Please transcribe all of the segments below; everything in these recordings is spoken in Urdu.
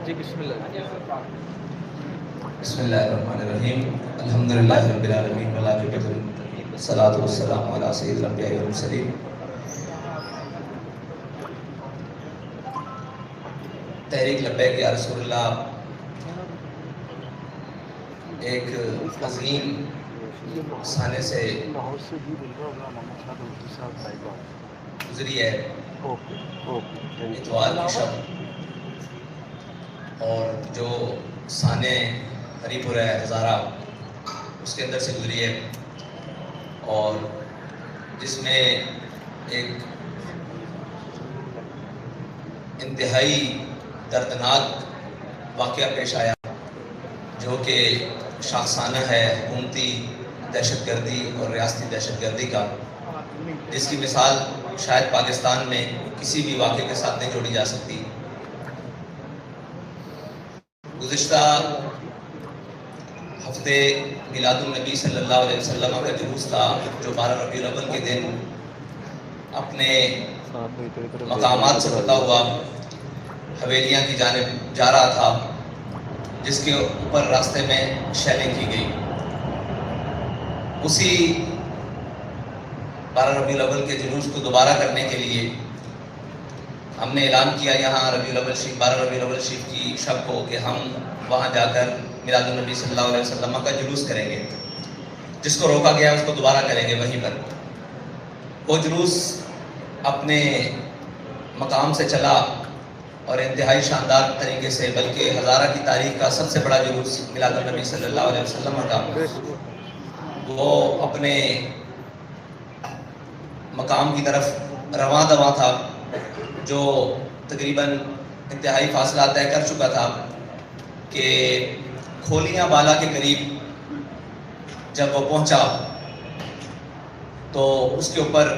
جی بسم اللہ. بسم اللہ الرحمن الرحیم. الحمدللہ رب العالمین والعاقبۃ للمتقین والصلاۃ والسلام علی سید الانبیاء والمرسلین. تحریک لبیک یا رسول اللہ ایک عظیم سانے سے گزری ہے اتوار کی شب، اور جو سانے ہری پور ہے ہزارہ اس کے اندر سے گزری ہے، اور جس میں ایک انتہائی دردناک واقعہ پیش آیا جو کہ شاخسانہ ہے حکومتی دہشت گردی اور ریاستی دہشت گردی کا، جس کی مثال شاید پاکستان میں کسی بھی واقعے کے ساتھ نہیں جوڑی جا سکتی. گزشتہ ہفتے میلاد النبی صلی اللہ علیہ وسلم کا جلوس تھا جو 12 ربیع الاول کے دن اپنے مقامات سے ہوتا ہوا حویلیاں کی جانب جا رہا تھا، جس کے اوپر راستے میں شیلنگ کی گئی. اسی 12 ربیع الاول کے جلوس کو دوبارہ کرنے کے لیے ہم نے اعلان کیا یہاں 12 ربیع الاول شریف کی شب کو کہ ہم وہاں جا کر میلاد النبی صلی اللہ علیہ وسلم کا جلوس کریں گے. جس کو روکا گیا اس کو دوبارہ کریں گے وہیں پر. وہ جلوس اپنے مقام سے چلا اور انتہائی شاندار طریقے سے، بلکہ ہزارہ کی تاریخ کا سب سے بڑا جلوس میلاد النبی صلی اللہ علیہ وسلم کا، وہ اپنے مقام کی طرف رواں دواں تھا، جو تقریباً انتہائی فاصلہ طے کر چکا تھا کہ کھولیاں بالا کے قریب جب وہ پہنچا تو اس کے اوپر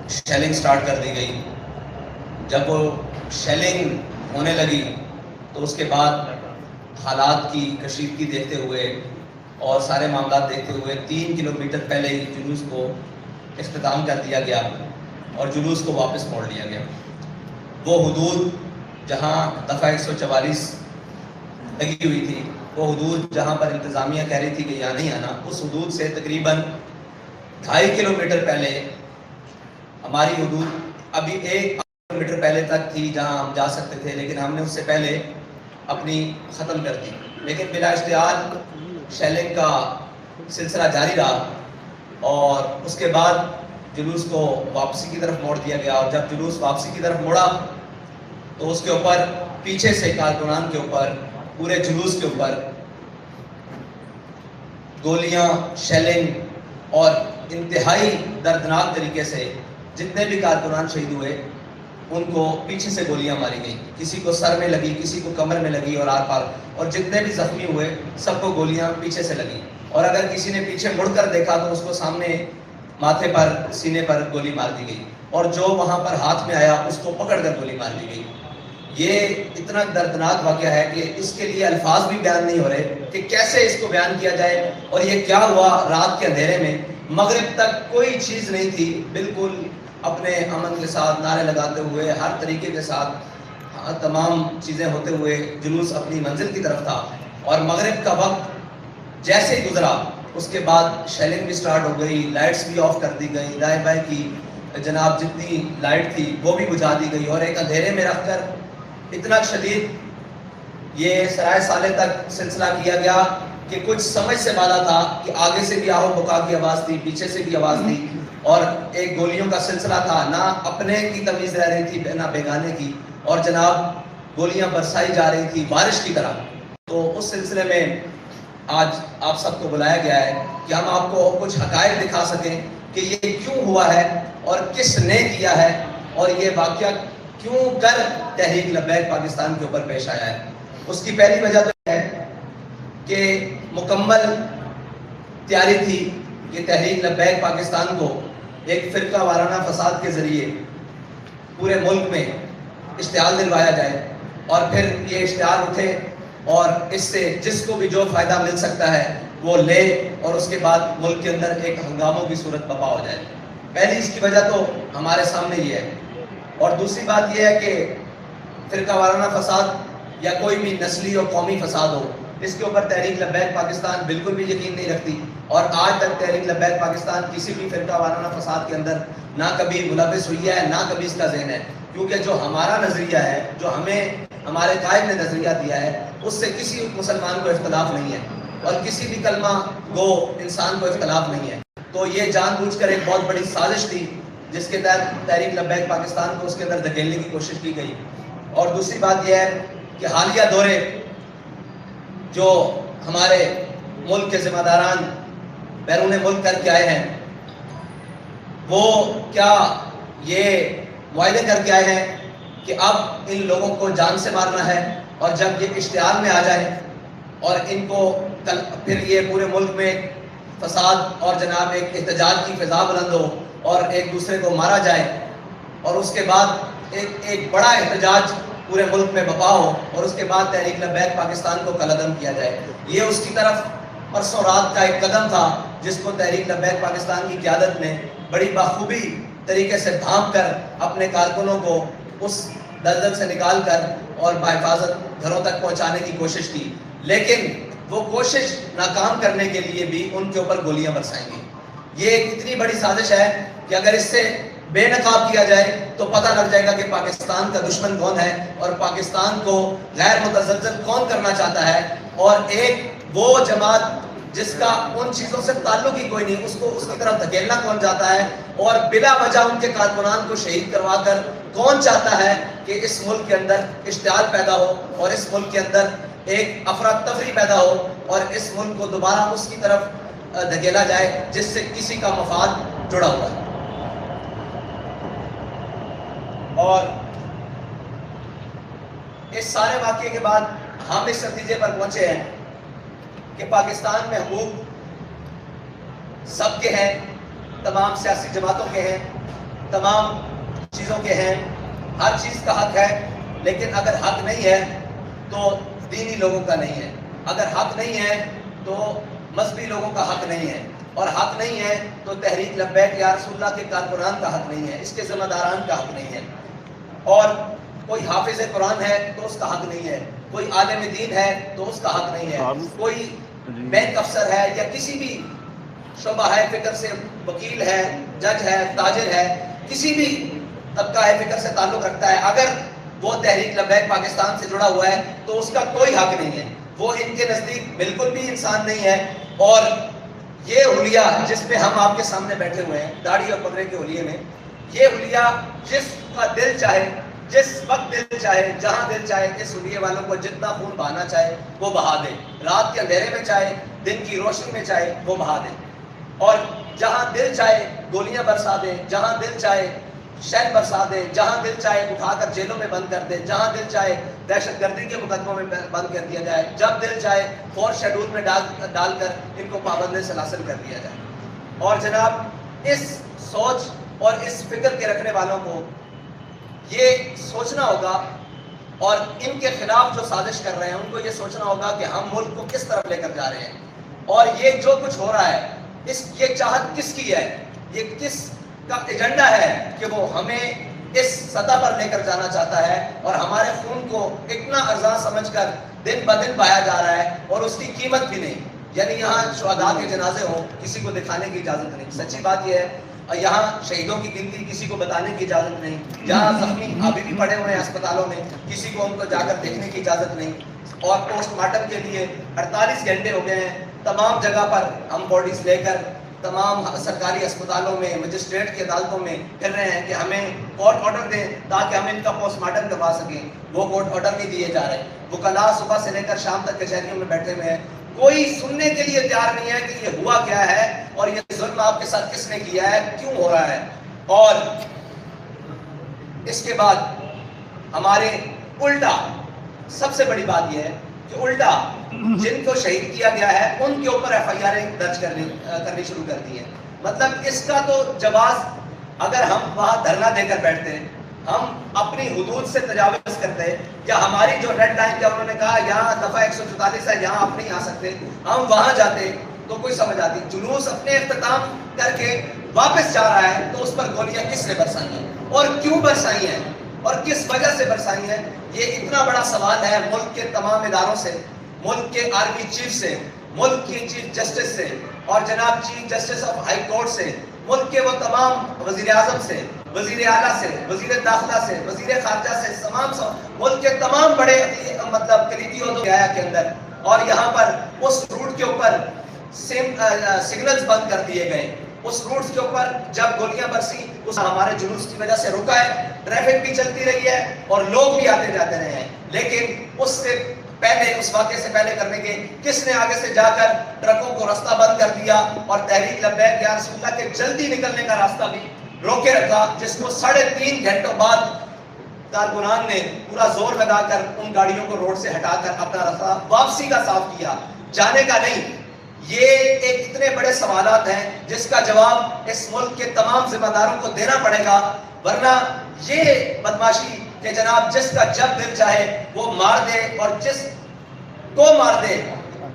شیلنگ سٹارٹ کر دی گئی. جب وہ شیلنگ ہونے لگی تو اس کے بعد حالات کی کشیدگی دیکھتے ہوئے اور سارے معاملات دیکھتے ہوئے 3 کلومیٹر پہلے ہی جلوس کو اختتام کر دیا گیا اور جلوس کو واپس موڑ لیا گیا. وہ حدود جہاں دفعہ 144 لگی ہوئی تھی، وہ حدود جہاں پر انتظامیہ کہہ رہی تھی کہ یہاں نہیں آنا، اس حدود سے تقریباً 2.5 کلومیٹر پہلے ہماری حدود ابھی 1 کلومیٹر پہلے تک تھی جہاں ہم جا سکتے تھے، لیکن ہم نے اس سے پہلے اپنی ختم کر دی. لیکن بلا اشتعال شیلنگ کا سلسلہ جاری رہا اور اس کے بعد جلوس کو واپسی کی طرف موڑ دیا گیا. اور جب جلوس واپسی کی طرف موڑا تو اس کے اوپر پیچھے سے کارکنان کے اوپر، پورے جلوس کے اوپر گولیاں، شیلنگ اور انتہائی دردناک طریقے سے جتنے بھی کارکنان شہید ہوئے ان کو پیچھے سے گولیاں ماری گئی. کسی کو سر میں لگی، کسی کو کمر میں لگی اور آر پار، اور جتنے بھی زخمی ہوئے سب کو گولیاں پیچھے سے لگی. اور اگر کسی نے پیچھے مڑ کر دیکھا تو اس کو سامنے ماتھے پر، سینے پر گولی مار دی گئی، اور جو وہاں پر ہاتھ میں آیا اس کو پکڑ کر گولی مار دی گئی. یہ اتنا دردناک واقعہ ہے کہ اس کے لیے الفاظ بھی بیان نہیں ہو رہے کہ کیسے اس کو بیان کیا جائے. اور یہ کیا ہوا رات کے اندھیرے میں، مغرب تک کوئی چیز نہیں تھی، بالکل اپنے امن کے ساتھ نعرے لگاتے ہوئے ہر طریقے کے ساتھ تمام چیزیں ہوتے ہوئے جلوس اپنی منزل کی طرف تھا. اور مغرب کا وقت جیسے ہی گزرا اس کے بعد شیلنگ بھی سٹارٹ ہو گئی، لائٹس بھی آف کر دی گئی، دائیں بائیں کی جناب جتنی لائٹ تھی وہ بھی بجھا دی گئی، اور ایک اندھیرے میں رکھ کر اتنا شدید یہ سرائے سالے تک سلسلہ کیا گیا کہ کچھ سمجھ سے بالا تھا کہ آگے سے بھی آہو بکا کی آواز تھی، پیچھے سے بھی آواز تھی، اور ایک گولیوں کا سلسلہ تھا. نہ اپنے کی تمیز رہ رہی تھی نہ بیگانے کی، اور جناب گولیاں برسائی جا رہی تھی بارش کی طرح. تو اس سلسلے میں آج آپ سب کو بلایا گیا ہے کہ ہم آپ کو کچھ حقائق دکھا سکیں کہ یہ کیوں ہوا ہے اور کس نے کیا ہے، اور یہ واقعہ کیوں کر تحریک لبیک پاکستان کے اوپر پیش آیا ہے. اس کی پہلی وجہ تو یہ ہے کہ مکمل تیاری تھی کہ تحریک لبیک پاکستان کو ایک فرقہ وارانہ فساد کے ذریعے پورے ملک میں اشتعال دلوایا جائے، اور پھر یہ اشتعال اٹھے اور اس سے جس کو بھی جو فائدہ مل سکتا ہے وہ لے، اور اس کے بعد ملک کے اندر ایک ہنگاموں کی صورت برپا ہو جائے. پہلی اس کی وجہ تو ہمارے سامنے یہ ہے. اور دوسری بات یہ ہے کہ فرقہ وارانہ فساد یا کوئی بھی نسلی اور قومی فساد ہو، اس کے اوپر تحریک لبیک پاکستان بالکل بھی یقین نہیں رکھتی، اور آج تک تحریک لبیک پاکستان کسی بھی فرقہ وارانہ فساد کے اندر نہ کبھی ملوث ہوئی ہے، نہ کبھی اس کا ذہن ہے، کیونکہ جو ہمارا نظریہ ہے، جو ہمیں ہمارے قائد نے نظریہ دیا ہے، اس سے کسی مسلمان کو اختلاف نہیں ہے، اور کسی بھی کلمہ گو انسان کو اختلاف نہیں ہے۔ تو یہ جان بوجھ کر ایک بہت بڑی سازش تھی جس کے تحت تحریک لبیک پاکستان کو اس کے اندر دھکیلنے کی کوشش کی گئی۔ اور دوسری بات یہ ہے کہ حالیہ دورے جو ہمارے ملک کے ذمہ داران بیرون ملک کر کے آئے ہیں، وہ کیا یہ معاہدے کر کے آئے ہیں کہ اب ان لوگوں کو جان سے مارنا ہے، اور جب یہ اشتعال میں آ جائے اور ان کو پھر یہ پورے ملک میں فساد اور جناب ایک احتجاج کی فضا بلند ہو اور ایک دوسرے کو مارا جائے، اور اس کے بعد ایک بڑا احتجاج پورے ملک میں بپا ہو، اور اس کے بعد تحریک لبیک پاکستان کو کالعدم کیا جائے۔ یہ اس کی طرف پرسوں رات کا ایک قدم تھا جس کو تحریک لبیک پاکستان کی قیادت نے بڑی بخوبی طریقے سے تھام کر اپنے کارکنوں کو اس دلدل سے نکال کر اور بحفاظت گھروں تک پہنچانے کی کوشش کی، لیکن وہ کوشش ناکام کرنے کے لیے بھی ان کے اوپر گولیاں برسائیں گی۔ یہ ایک اتنی بڑی سازش ہے کہ اگر اس سے بے نقاب کیا جائے تو پتہ لگ جائے گا کہ پاکستان کا دشمن کون ہے، اور پاکستان کو غیر متزلزل کون کرنا چاہتا ہے، اور ایک وہ جماعت جس کا ان چیزوں سے تعلق ہی کوئی نہیں، اس کو اس کی طرف دھکیلنا کون چاہتا ہے، اور بلا وجہ ان کے کارکنان کو شہید کروا کر کون چاہتا ہے کہ اس ملک کے اندر اشتعال پیدا ہو، اور اس ملک کے اندر ایک افراتفری پیدا ہو، اور اس ملک کو دوبارہ اس کی طرف دھکیلا جائے جس سے کسی کا مفاد جڑا ہوا ہے۔ اور اس سارے واقعے کے بعد ہم اس نتیجے پر پہنچے ہیں کہ پاکستان میں حقوق سب کے ہیں، تمام سیاسی جماعتوں کے ہیں، تمام چیزوں کے ہیں، ہر چیز کا حق ہے، لیکن اگر حق نہیں ہے تو دینی لوگوں کا نہیں ہے، اگر حق نہیں ہے تو مذہبی لوگوں کا حق نہیں ہے، اور حق نہیں ہے تو تحریک لبیک یا رسول اللہ کے کارکنان کا حق نہیں ہے، اس کے ذمہ داران کا حق نہیں ہے، اور کوئی حافظ قرآن ہے تو اس کا حق نہیں ہے، کوئی عالم دین ہے تو اس کا حق نہیں ہے، کوئی بینک افسر ہے یا کسی بھی شعبہ ہے فکر سے وکیل ہے، جج ہے، تاجر ہے، کسی بھی طبقہ ہے فکر سے تعلق رکھتا ہے، اگر وہ تحریک لبیک پاکستان سے جڑا ہوا ہے تو اس کا کوئی حق نہیں ہے، وہ ان کے نزدیک بالکل بھی انسان نہیں ہے۔ اور یہ حلیہ جس پہ ہم آپ کے سامنے بیٹھے ہوئے ہیں، داڑھی اور پگڑے کے حلیے میں، یہ حلیہ جس کا دل چاہے، جس وقت دل چاہے، جہاں دل چاہے، اس حلیے والوں کو جتنا خون بہانا چاہے وہ بہا دے، رات کے اندھیرے میں چاہے، دن کی روشنی میں چاہے وہ بہا دے، اور جہاں دل چاہے گولیاں برسا دے، جہاں دل چاہے شہد برسا دے، جہاں دل چاہے اٹھا کر جیلوں میں بند کر دے، جہاں دل چاہے دہشت گردی کے مقدموں میں بند کر دیا جائے، جب دل چاہے فورس شیڈول میں ڈال کر ان کو پابند سلاسل کر دیا جائے۔ اور جناب اس سوچ اور اس فکر کے رکھنے والوں کو یہ سوچنا ہوگا، اور ان کے خلاف جو سازش کر رہے ہیں ان کو یہ سوچنا ہوگا کہ ہم ملک کو کس طرف لے کر جا رہے ہیں، اور یہ جو کچھ ہو رہا ہے یہ چاہت کس کی ہے، یہ کس کا ایجنڈا ہے کہ وہ ہمیں اس سطح پر لے کر جانا چاہتا ہے، اور ہمارے خون کو اتنا ارزاں سمجھ کر دن بدن پایا جا رہا ہے، اور اس کی قیمت بھی نہیں، یعنی یہاں شہداء کے جنازے ہوں کسی کو دکھانے کی اجازت نہیں، سچی بات یہ ہے، اور یہاں شہیدوں کی گنتی کسی کو بتانے کی اجازت نہیں، جہاں زخمی ابھی بھی پڑے ہوئے ہیں اسپتالوں میں کسی کو ان کو جا کر دیکھنے کی اجازت نہیں، اور پوسٹ مارٹم کے لیے 48 گھنٹے ہو گئے ہیں، تمام جگہ پر ہم باڈیز لے کر تمام سرکاری اسپتالوں میں، مجسٹریٹ کی عدالتوں میں پھر رہے ہیں کہ ہمیں کورٹ آرڈر دیں تاکہ ہم ان کا پوسٹ مارٹم کروا سکیں، وہ کورٹ آرڈر نہیں دیے جا رہے، وکلاء صبح سے لے کر شام تک کچہریوں میں بیٹھے ہوئے ہیں، کوئی سننے کے لیے تیار نہیں ہے کہ یہ ہوا کیا ہے، اور یہ ظلم آپ کے ساتھ کس نے کیا ہے، کیوں ہو رہا ہے۔ اور اس کے بعد ہمارے الٹا سب سے بڑی بات یہ ہے کہ الٹا جن کو شہید کیا گیا ہے ان کے اوپر ایف آئی آر درج کرنی شروع کر دی ہے۔ مطلب اس کا تو جواز، اگر ہم وہاں دھرنا دے کر بیٹھتے ہیں، ہم اپنی حدود سے تجاوز کرتے ہیں، یا ہماری جو ریڈ لائن کیا انہوں نے کہا یہاں دفعہ 144 ہے یہاں آپ نہیں آ سکتے، ہم وہاں جاتے تو کوئی سمجھ آتی، جلوس اپنے اختتام کر کے واپس جا رہا ہے تو اس پر گولیاں کس نے برسائی ہیں اور کیوں برسائی ہیں، اور کس وجہ سے برسائی ہیں؟ یہ اتنا بڑا سوال ہے ملک کے تمام اداروں سے، ملک کے آرمی چیف سے، ملک کی چیف جسٹس سے، اور جناب chief justice of high court سے، ملک کے وہ تمام وزیر اعظم سے، وزیر اعلیٰ سے، وزیر داخلہ سے، وزیر خارجہ سے، ملک کے تمام بڑے مطلب کلیدی عہدوں کے اندر، اور یہاں پر اس روٹ کے اوپر سگنلز بند کر دیے گئے، اس روٹس کے اوپر جب گولیاں برسی اس ہمارے جلوس کی وجہ سے رکا ہے، ٹریفک بھی چلتی رہی ہے اور لوگ بھی آتے جاتے رہے ہیں، لیکن اس سے پہلے، اس واقعے سے پہلے کرنے کے کس نے آگے سے جا کر ٹرکوں کو راستہ بند کر دیا اور تحریک لبیک یا رسول اللہ کے جلدی نکلنے کا راستہ بھی روکے رکھا، جس کو 3.5 گھنٹوں بعد کارکنان نے پورا زور لگا کر ان گاڑیوں کو روڈ سے ہٹا کر اپنا راستہ واپسی کا صاف کیا، جانے کا نہیں۔ یہ ایک اتنے بڑے سوالات ہیں جس کا جواب اس ملک کے تمام ذمہ داروں کو دینا پڑے گا، ورنہ یہ بدماشی کہ جناب جس کا جب دل چاہے وہ مار دے اور جس کو مار دے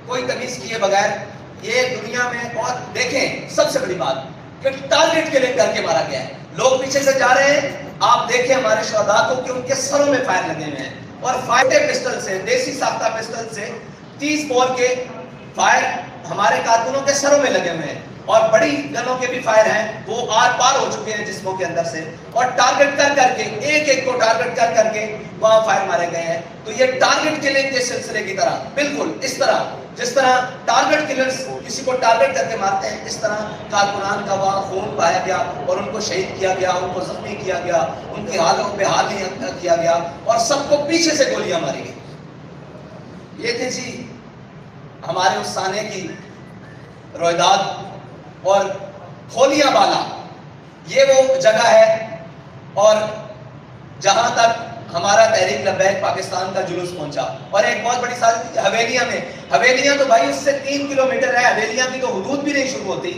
کوئی تمیز کیے بغیر، یہ دنیا میں۔ اور دیکھیں سب سے بڑی بات کہ ٹارگٹ کے لیے کر کے مارا گیا ہے، لوگ پیچھے سے جا رہے ہیں، آپ دیکھیں ہمارے شہداء کو کہ ان کے سروں میں فائر لگے ہوئے ہیں، اور فائر پسٹل سے، دیسی ساختہ پسٹل سے 30 بور کے فائر ہمارے کارکنوں کے سروں میں لگے ہوئے ہیں، اور بڑی گنوں کے بھی فائر ہیں، وہ آر پار ہو چکے ہیں جسموں کے اندر سے، اور ٹارگٹ کر کر کے ایک ایک کو ٹارگٹ کر کر کے وہاں فائر مارے گئے ہیں۔ تو یہ ٹارگٹ کلنگ کے سلسلے کی طرح، بالکل اس طرح جس طرح ٹارگٹ کلرز کسی کو ٹارگٹ کر کے مارتے ہیں، اس طرح کارکنان کا وہاں خون پایا گیا اور ان کو شہید کیا گیا، ان کو زخمی کیا گیا، ان کی حالتوں پہ حال نہیں کیا گیا، اور سب کو پیچھے سے گولیاں ماری گئی۔ یہ تھی جی ہمارے اس سانے کی رویداد، اور کھولیاں بالا یہ وہ جگہ ہے، اور جہاں تک ہمارا تحریک لبیک پاکستان کا جلوس پہنچا، اور ایک بہت بڑی سازش حویلیاں میں، حویلیاں تو بھائی اس سے 3 کلومیٹر ہے، حویلیاں کی تو حدود بھی نہیں شروع ہوتی،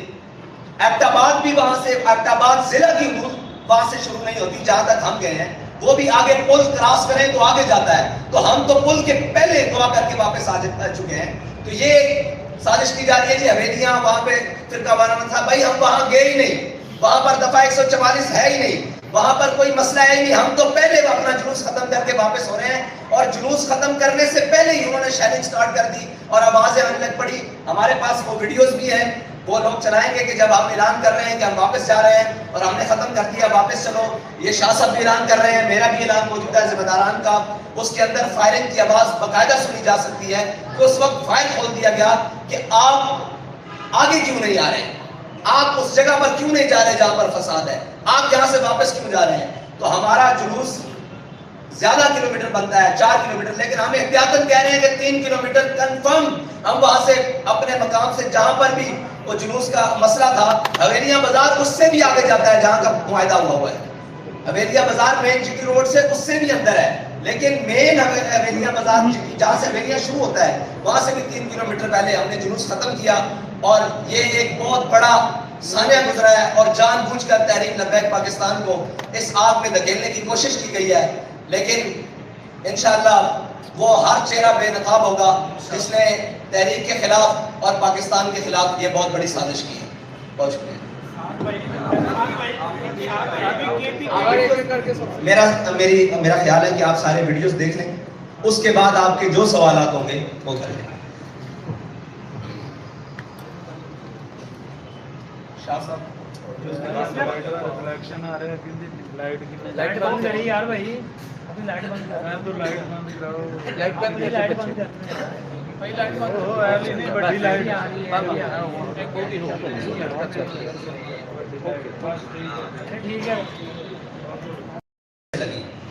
ایبٹ آباد بھی وہاں سے، ایبٹ آباد ضلع کی حدود وہاں سے شروع نہیں ہوتی جہاں تک ہم گئے ہیں، وہ بھی آگے پل کراس کریں تو آگے جاتا ہے، تو ہم تو پل کے پہلے دعا کر کے واپس آ چکے ہیں۔ تو یہ سازش کی جا رہی ہے جی حویلیاں وہاں پہ فرقہ وارانہ تھا، بھائی ہم وہاں گئے ہی نہیں، وہاں پر دفعہ 144 ہے ہی نہیں، وہاں پر کوئی مسئلہ ہے ہی نہیں، ہم تو پہلے اپنا جلوس ختم کر کے واپس ہو رہے ہیں، اور جلوس ختم کرنے سے پہلے ہی انہوں نے شیلنگ سٹارٹ کر دی اور آوازیں آنے لگ پڑی۔ ہمارے پاس وہ ویڈیوز بھی ہیں، وہ لوگ چلائیں گے کہ جب آپ اعلان کر رہے ہیں کہ ہم واپس جا رہے ہیں اور ہم نے ختم کر دیا واپس چلو، یہ شاہ صاحب بھی اعلان کر رہے ہیں، میرا بھی اعلان موجود ہے ذمہ داران کا، اس کے اندر فائرنگ کی آواز باقاعدہ سنی جا سکتی ہے کہ اس وقت فائر کھول دیا گیا کہ آپ آگے کیوں نہیں آ رہے، آپ اس جگہ پر کیوں نہیں جا رہے جہاں پر فساد ہے، آپ یہاں سے واپس کیوں جا رہے ہیں۔ تو ہمارا جلوس زیادہ کلومیٹر بنتا ہے، 4 کلومیٹر، لیکن ہم احتیاطاً کہہ رہے ہیں کہ 3 کلومیٹر کنفرم ہم وہاں سے اپنے مقام سے جہاں پر بھی وہ جلوس کا مسئلہ تھا، حویلیاں بازار اس سے بھی آگے جاتا ہے جہاں کا معاہدہ ہوا ہے، حویلیاں بازار مین جی ٹی روڈ سے اس سے بھی اندر ہے، لیکن مین حویلیاں بازار جہاں سے حویلیاں شروع ہوتا ہے وہاں سے بھی 3 کلومیٹر پہلے ہم نے جلوس ختم کیا، اور یہ ایک بہت بڑا سانحہ گزرا ہے، اور جان بوجھ کر تحریک لبیک پاکستان کو اس آگ میں دھکیلنے کی کوشش کی گئی ہے، لیکن انشاءاللہ وہ ہر چہرہ بے نقاب ہوگا جس نے تحریک کے خلاف اور پاکستان کے خلاف یہ بہت بڑی سازش کی ہے۔ بہت شکریہ۔ میرا خیال ہے کہ آپ سارے ویڈیوز دیکھ لیں، اس کے بعد آپ کے جو سوالات ہوں گے وہ کر لیں۔ شاہ صاحب لائٹ بند کری یار بھائی، ابھی لائٹ بند کر، لائٹ بند کر، لائٹ بند کر، بھائی لائٹ بند ہو، ایل ای ڈی بڑی لائٹ ٹھیک ہے۔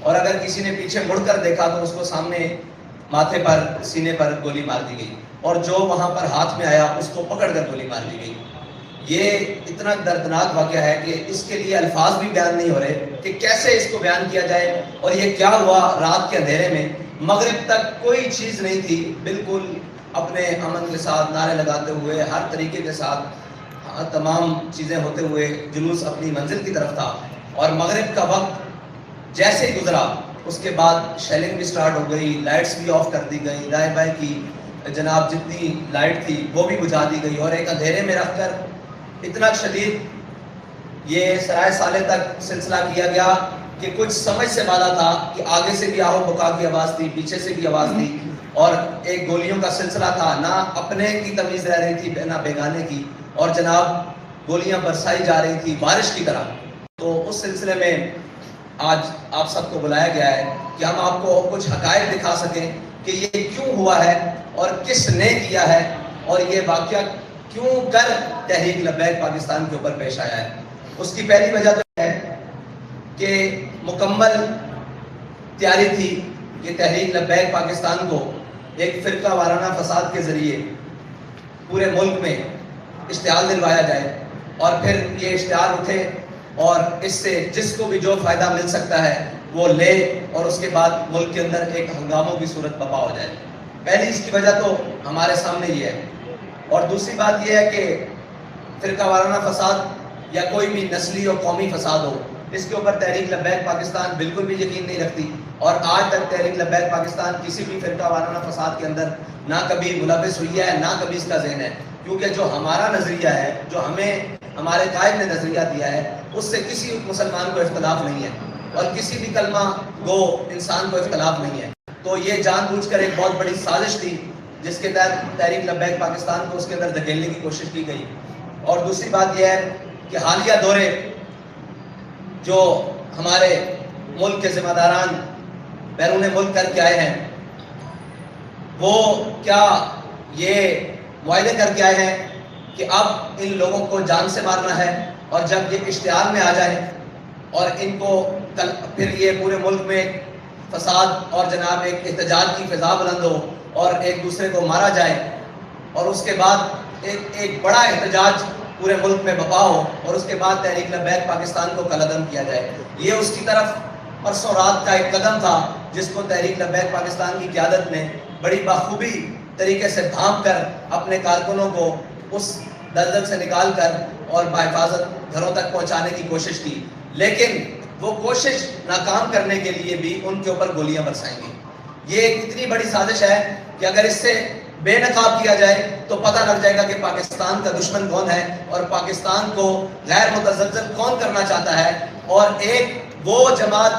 اور اگر کسی نے پیچھے مڑ کر دیکھا تو اس کو سامنے ماتھے پر، سینے پر گولی مار دی گئی، اور جو وہاں پر ہاتھ میں آیا اس کو پکڑ کر گولی مار دی گئی۔ یہ اتنا دردناک واقعہ ہے کہ اس کے لیے الفاظ بھی بیان نہیں ہو رہے کہ کیسے اس کو بیان کیا جائے، اور یہ کیا ہوا رات کے اندھیرے میں، مغرب تک کوئی چیز نہیں تھی، بالکل اپنے امن کے ساتھ نعرے لگاتے ہوئے ہر طریقے کے ساتھ تمام چیزیں ہوتے ہوئے جلوس اپنی منزل کی طرف تھا، اور مغرب کا وقت جیسے ہی گزرا اس کے بعد شیلنگ بھی سٹارٹ ہو گئی، لائٹس بھی آف کر دی گئی، دائیں بائیں کی جناب جتنی لائٹ تھی وہ بھی بجھا دی گئی، اور ایک اندھیرے میں رکھ کر اتنا شدید یہ سرائے سالے تک سلسلہ کیا گیا کہ کچھ سمجھ سے بالا تھا کہ آگے سے بھی آہو بکا کی آواز تھی، پیچھے سے بھی آواز تھی، اور ایک گولیوں کا سلسلہ تھا، نہ اپنے کی تمیز رہ رہی تھی نہ بیگانے کی، اور جناب گولیاں برسائی جا رہی تھی بارش کی طرح۔ تو اس سلسلے میں آج آپ سب کو بلایا گیا ہے کہ ہم آپ کو کچھ حقائق دکھا سکیں کہ یہ کیوں ہوا ہے اور کس نے کیا ہے، اور یہ واقعہ کیوں کر تحریک لبیک پاکستان کے اوپر پیش آیا ہے۔ اس کی پہلی وجہ تو ہے کہ مکمل تیاری تھی کہ تحریک لبیک پاکستان کو ایک فرقہ وارانہ فساد کے ذریعے پورے ملک میں اشتعال دلوایا جائے، اور پھر یہ اشتعال اٹھے اور اس سے جس کو بھی جو فائدہ مل سکتا ہے وہ لے، اور اس کے بعد ملک کے اندر ایک ہنگاموں کی صورت برپا ہو جائے۔ پہلی اس کی وجہ تو ہمارے سامنے یہ ہے، اور دوسری بات یہ ہے کہ فرقہ وارانہ فساد یا کوئی بھی نسلی اور قومی فساد ہو، اس کے اوپر تحریک لبیک پاکستان بالکل بھی یقین نہیں رکھتی، اور آج تک تحریک لبیک پاکستان کسی بھی فرقہ وارانہ فساد کے اندر نہ کبھی ملوث ہوئی ہے، نہ کبھی اس کا ذہن ہے، کیونکہ جو ہمارا نظریہ ہے، جو ہمیں ہمارے قائد نے نظریہ دیا ہے، اس سے کسی مسلمان کو اختلاف نہیں ہے، اور کسی بھی کلمہ گو انسان کو اختلاف نہیں ہے۔ تو یہ جان بوجھ کر ایک بہت بڑی سازش تھی جس کے تحت تحریک لبیک پاکستان کو اس کے اندر دھکیلنے کی کوشش کی گئی۔ اور دوسری بات یہ ہے کہ حالیہ دورے جو ہمارے ملک کے ذمہ داران بیرون ملک کر کے آئے ہیں، وہ کیا یہ معاہدے کر کے آئے ہیں کہ اب ان لوگوں کو جان سے مارنا ہے، اور جب یہ اشتعال میں آ جائیں اور ان کو پھر یہ پورے ملک میں فساد اور جناب ایک احتجاج کی فضا بلند ہو اور ایک دوسرے کو مارا جائے، اور اس کے بعد ایک بڑا احتجاج پورے ملک میں برپا ہو، اور اس کے بعد تحریک لبیک پاکستان کو کالعدم کیا جائے۔ یہ اس کی طرف پرسوں رات کا ایک قدم تھا جس کو تحریک لبیک پاکستان کی قیادت نے بڑی بخوبی طریقے سے بھانپ کر اپنے کارکنوں کو اس دلدل سے نکال کر اور بحفاظت گھروں تک پہنچانے کی کوشش کی، لیکن وہ کوشش ناکام کرنے کے لیے بھی ان کے اوپر گولیاں برسائیں گی۔ یہ ایک اتنی بڑی سازش ہے کہ اگر اس سے بے نقاب کیا جائے تو پتہ لگ جائے گا کہ پاکستان کا دشمن کون ہے، اور پاکستان کو غیر متزلزل کون کرنا چاہتا ہے، اور ایک وہ جماعت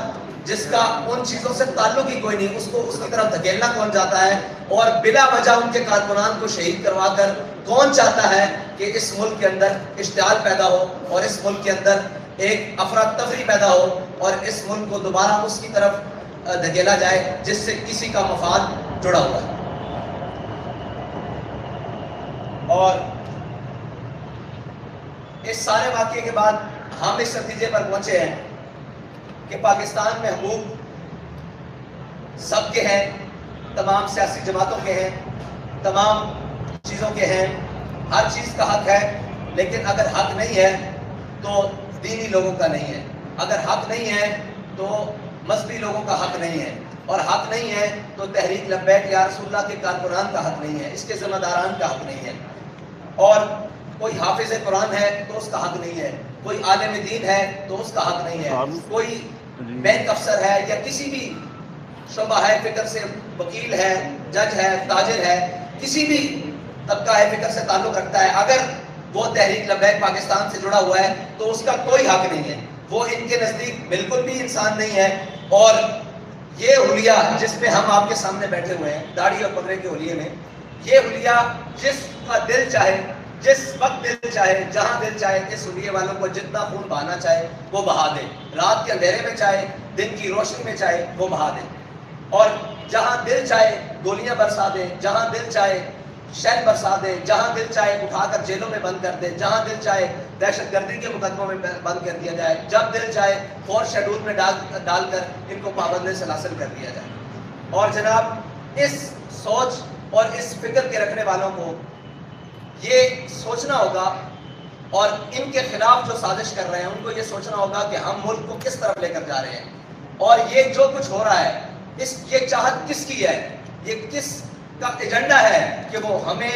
جس کا ان چیزوں سے تعلق ہی کوئی نہیں، اس کو اس کی طرف دھکیلنا کون چاہتا ہے، اور بلا وجہ ان کے کارکنان کو شہید کروا کر کون چاہتا ہے کہ اس ملک کے اندر اشتعال پیدا ہو، اور اس ملک کے اندر ایک افراتفری پیدا ہو، اور اس ملک کو دوبارہ اس کی طرف دھکیلا جائے جس سے کسی کا مفاد جڑا ہوا ہے۔ اور اس سارے واقعے کے بعد ہم اس نتیجے پر پہنچے ہیں کہ پاکستان میں حقوق سب کے ہیں، تمام سیاسی جماعتوں کے ہیں، تمام چیزوں کے ہیں، ہر چیز کا حق ہے، لیکن اگر حق نہیں ہے تو دینی لوگوں کا نہیں ہے، اگر حق نہیں ہے تو مذہبی لوگوں کا حق نہیں ہے، اور حق نہیں ہے تو تحریک لبیک یا رسول اللہ کے کارکنان کا حق نہیں ہے، اس کے ذمہ داران کا حق نہیں ہے، اور کوئی حافظ قرآن ہے تو اس کا حق نہیں ہے، کوئی عالم دین ہے تو اس کا حق نہیں ہے، کوئی بینک افسر ہے یا کسی بھی شعبہ ہے فکر سے وکیل ہے، جج ہے، تاجر ہے، کسی بھی طبقہ ہے فکر سے تعلق رکھتا ہے، اگر وہ تحریک لبیک پاکستان سے جڑا ہوا ہے تو اس کا کوئی حق نہیں ہے، وہ ان کے نزدیک بالکل بھی انسان نہیں ہے۔ اور یہ حلیہ جس پہ ہم آپ کے سامنے بیٹھے ہوئے ہیں، داڑھی اور پگڑے کے حلیے میں، یہ حلیہ جس کا دل چاہے، جس وقت دل چاہے، جہاں دل چاہے، اس حلیے والوں کو جتنا خون بہانا چاہے وہ بہا دے، رات کے اندھیرے میں چاہے، دن کی روشنی میں چاہے وہ بہا دے، اور جہاں دل چاہے گولیاں برسا دے، جہاں دل چاہے شہر برسا دے، جہاں دل چاہے اٹھا کر جیلوں میں بند کر دے، جہاں دل چاہے دہشت گردی کے مقدموں میں بند کر دیا جائے، جب دل چاہے فور شیڈول میں ڈال کر ان کو پابند سلاسل کر دیا جائے۔ اور جناب اس سوچ اور اس فکر کے رکھنے والوں کو یہ سوچنا ہوگا، اور ان کے خلاف جو سازش کر رہے ہیں ان کو یہ سوچنا ہوگا کہ ہم ملک کو کس طرف لے کر جا رہے ہیں، اور یہ جو کچھ ہو رہا ہے یہ چاہت کس کی ہے، یہ کس کا ایجنڈا ہے کہ وہ ہمیں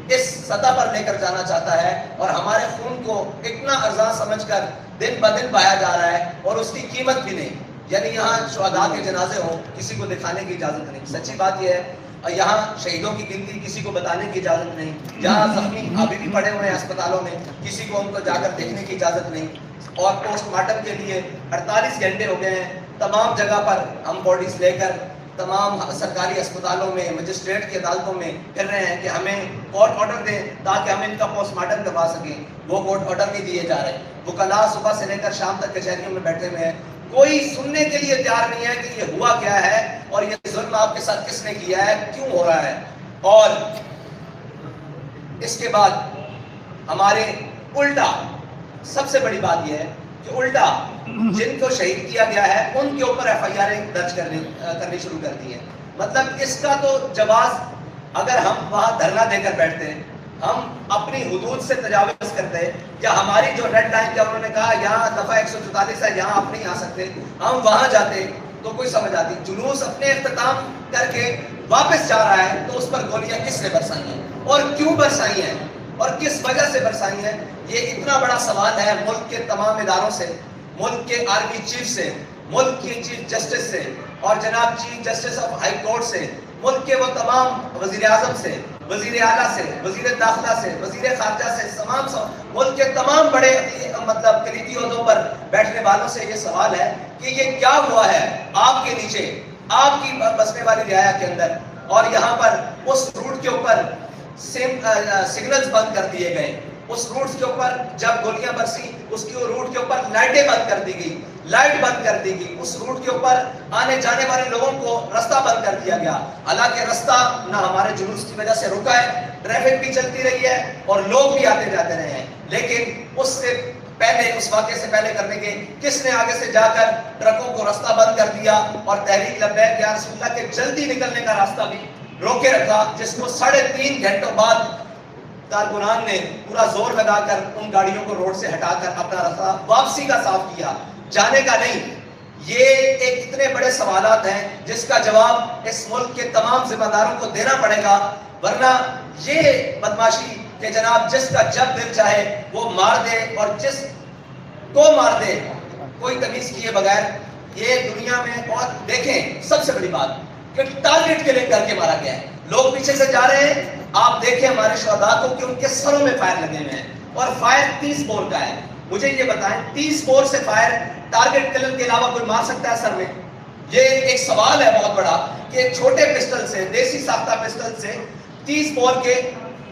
اس سطح پر لے کر جانا چاہتا ہے، اور ہمارے خون کو اتنا ارزاں سمجھ کر دن بدن پایا جا رہا ہے، اور اس کی قیمت بھی نہیں، یعنی یہاں شہداء کے جنازے ہوں کسی کو دکھانے کی اجازت نہیں، سچی بات یہ ہے، یہاں شہیدوں کی گنتی کسی کو بتانے کی اجازت نہیں، جہاں زخمی ابھی بھی پڑے ہوئے ہیں اسپتالوں میں کسی کو ان کو جا کر دیکھنے کی اجازت نہیں، اور پوسٹ مارٹم کے لیے 48 گھنٹے ہو گئے ہیں. تمام جگہ پر ہم باڈیز لے کر تمام سرکاری اسپتالوں میں, مجسٹریٹ کی عدالتوں میں پھر رہے ہیں کہ ہمیں کورٹ آرڈر دیں تاکہ ہم ان کا پوسٹ مارٹم کروا سکیں. وہ کورٹ آرڈر نہیں دیے جا رہے. وکلاء صبح سے لے کر شام تک کچہریوں میں بیٹھے ہوئے ہیں. کوئی سننے کے لیے تیار نہیں ہے کہ یہ ہوا کیا ہے اور یہ ظلم آپ کے ساتھ کس نے کیا ہے, کیوں ہو رہا ہے. اور اس کے بعد ہمارے الٹا سب سے بڑی بات یہ ہے کہ الٹا جن کو شہید کیا گیا ہے ان کے اوپر ایف آئی آر درج کرنی شروع کر دی ہے. مطلب اس کا تو جواز, اگر ہم وہاں دھرنا دے کر بیٹھتے ہیں, ہم اپنی حدود سے تجاوز کرتے ہیں, یا ہماری جو ریڈ لائن کیا انہوں نے کہا یہاں دفعہ 144 ہے یہاں آپ نہیں آ سکتے, ہم وہاں جاتے تو کوئی سمجھ آتی. جلوس اپنے اختتام کر کے واپس جا رہا ہے تو اس پر گولیاں کس نے برسائی ہیں اور کیوں برسائی ہیں اور کس وجہ سے برسائی ہیں, یہ اتنا بڑا سوال ہے ملک کے تمام اداروں سے, ملک کے آرمی چیف سے, ملک کے چیف جسٹس سے اور جناب chief justice of high court سے, ملک کے وہ تمام وزیر اعظم سے, وزیر اعلیٰ سے, وزیر داخلہ سے, وزیر خارجہ سے, ملک کے تمام بڑے مطلب کلیدی عہدوں پر بیٹھنے والوں سے یہ سوال ہے کہ یہ کیا ہوا ہے آپ کے نیچے, آپ کی بسنے والی رعایا کے اندر, اور یہاں پر اس روٹ کے اوپر سگنلز بند کر دیے گئے. اس روٹ کے اوپر جب گولیاں برسی اس کی روٹ کے اوپر لائٹیں بند کر دی گئی, لائٹ بند کر دی گئی. اس روٹ کے اوپر آنے جانے والے لوگوں کو رستہ بند کر دیا گیا. حالانکہ رستہ نہ ہمارے جلوس کی وجہ سے رکا ہے, ٹریفک بھی چلتی رہی ہے اور لوگ بھی آتے جاتے رہے ہیں, لیکن اس سے پہلے, اس واقعے سے پہلے کرنے کے کس نے آگے سے جا کر ٹرکوں کو رستہ بند کر دیا اور تحریک لبیک یا رسول اللہ کے جلدی نکلنے کا راستہ بھی روکے رکھا, جس کو 3.5 گھنٹوں بعد کارکنان نے پورا زور لگا کر ان گاڑیوں کو روڈ سے ہٹا کر اپنا راستہ واپسی کا صاف کیا, جانے کا نہیں. یہ ایک اتنے بڑے سوالات ہیں جس کا جواب اس ملک کے تمام ذمہ داروں کو دینا پڑے گا, ورنہ یہ بدماشی کہ جناب جس کا جب دل چاہے وہ مار دے اور جس کو مار دے کوئی تمیز کیے بغیر, یہ دنیا میں. اور دیکھیں سب سے بڑی بات کہ ٹارگٹ کے لیے کر کے مارا گیا ہے. لوگ پیچھے سے جا رہے ہیں, آپ دیکھیں ہمارے شہداء کو کہ ان کے سروں میں فائر لگے ہوئے ہیں, اور فائر 30 بور کا ہے. مجھے یہ بتائیں 30 بور سے فائر ٹارگٹ کلر کے علاوہ کوئی مار سکتا ہے سر میں؟ یہ ایک سوال ہے بہت بڑا کہ ایک چھوٹے پسٹل سے, دیسی ساختہ پسٹل سے 30 بور کے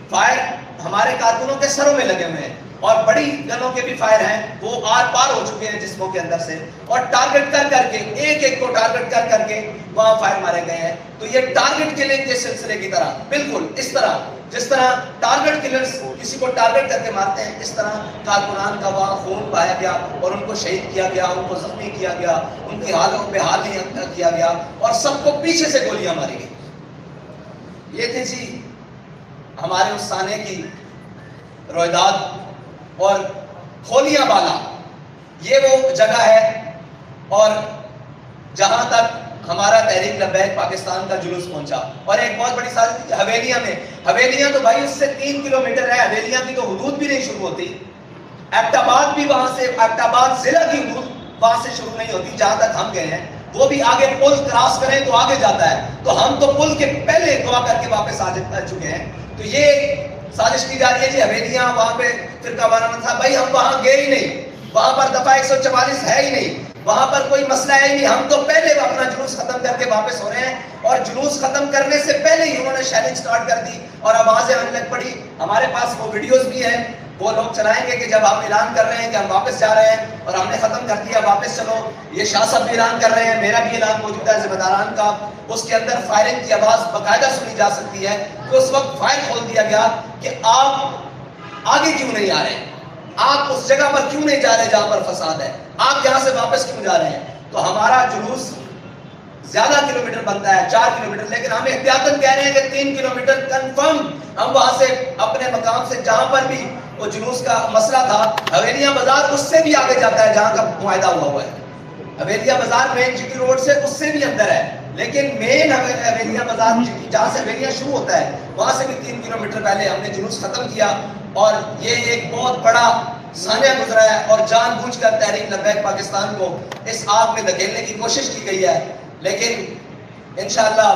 فائر ہمارے کارکنوں کے سروں میں لگے ہوئے ہیں, اور بڑی گنوں کے بھی فائر ہیں وہ آر پار ہو چکے ہیں جسموں کے اندر سے, اور ٹارگٹ کر کر کے ایک ایک کو ٹارگٹ کر کر کے وہاں فائر مارے گئے ہیں. تو یہ ٹارگٹ کلنگ کے سلسلے کی طرح, بالکل اس طرح جس طرح ٹارگٹ کلرز کسی کو ٹارگٹ کر کے مارتے ہیں, اس طرح کارکنان کا وہاں خون پایا گیا اور ان کو شہید کیا گیا, ان کو زخمی کیا گیا, ان کی حالوں پہ حال نہیں کیا گیا, اور سب کو پیچھے سے گولیاں ماری گئی. یہ تھی جی ہمارے اس سانے کی رویداد. اور کھولیاں بالا یہ وہ جگہ ہے, اور جہاں تک ہمارا تحریک لبیک پاکستان کا جلوس پہنچا. اور ایک بہت بڑی سازش حویلیاں میں, حویلیاں تو بھائی اس سے 3 کلومیٹر ہے, حویلیاں کی تو حدود بھی نہیں شروع ہوتی. ایبٹ آباد بھی وہاں سے, ایبٹ آباد ضلع کی حدود وہاں سے شروع نہیں ہوتی جہاں تک ہم گئے ہیں. وہ بھی آگے پل کراس کریں تو آگے جاتا ہے, تو ہم تو پل کے پہلے دعا کر کے واپس آ چکے ہیں. تو یہ سازش کی جا رہی ہے جی حویلیاں وہاں پہ فرقہ وارانہ تھا. بھائی ہم وہاں گئے ہی نہیں, وہاں پر دفعہ 144 ہے ہی نہیں, وہاں پر کوئی مسئلہ ہے ہی نہیں. ہم تو پہلے اپنا جلوس ختم کر کے واپس ہو رہے ہیں, اور جلوس ختم کرنے سے پہلے ہی انہوں نے شیلنگ سٹارٹ کر دی اور آوازیں آنے لگ پڑی. ہمارے پاس وہ ویڈیوز بھی ہیں, وہ لوگ چلائیں گے کہ جب ہم اعلان کر رہے ہیں کہ ہم واپس جا رہے ہیں اور ہم نے ختم کر دیا واپس چلو. یہ شاہ صاحب بھی اعلان کر رہے ہیں, میرا بھی اعلان موجود ہے ذمہ داران کا, اس کے اندر فائرنگ کی آواز باقاعدہ سنی جا سکتی ہے. تو اس وقت فائر کھول دیا گیا کہ آپ آگے کیوں نہیں آ رہے, آپ اس جگہ پر کیوں نہیں جا رہے جہاں پر فساد ہے, آپ یہاں سے واپس کیوں جا رہے ہیں. تو ہمارا جلوس زیادہ کلومیٹر بنتا ہے, 4 کلومیٹر, لیکن ہم احتیاطاً کہہ رہے ہیں کہ 3 کلومیٹر کنفرم ہم وہاں سے اپنے مقام سے جہاں پر بھی وہ جلوس کا مسئلہ تھا, حویلیاں بازار اس سے بھی آگے جاتا ہے جہاں کا معاہدہ ہوا ہے. حویلیاں بازار مین جی ٹی روڈ سے اس سے بھی اندر ہے, لیکن مین حویلیاں بازار جہاں سے حویلیاں شروع ہوتا ہے وہاں سے بھی 3 کلومیٹر پہلے ہم نے جلوس ختم کیا. اور یہ ایک بہت بڑا سانحہ گزرا ہے, اور جان بوجھ کر تحریک لبیک پاکستان کو اس آگ میں دھکیلنے کی کوشش کی گئی ہے. لیکن انشاءاللہ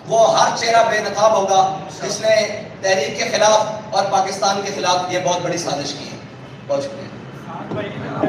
وہ ہر چہرہ بے نقاب ہوگا جس نے تحریک کے خلاف اور پاکستان کے خلاف یہ بہت بڑی سازش کی ہے. بہت شکریہ.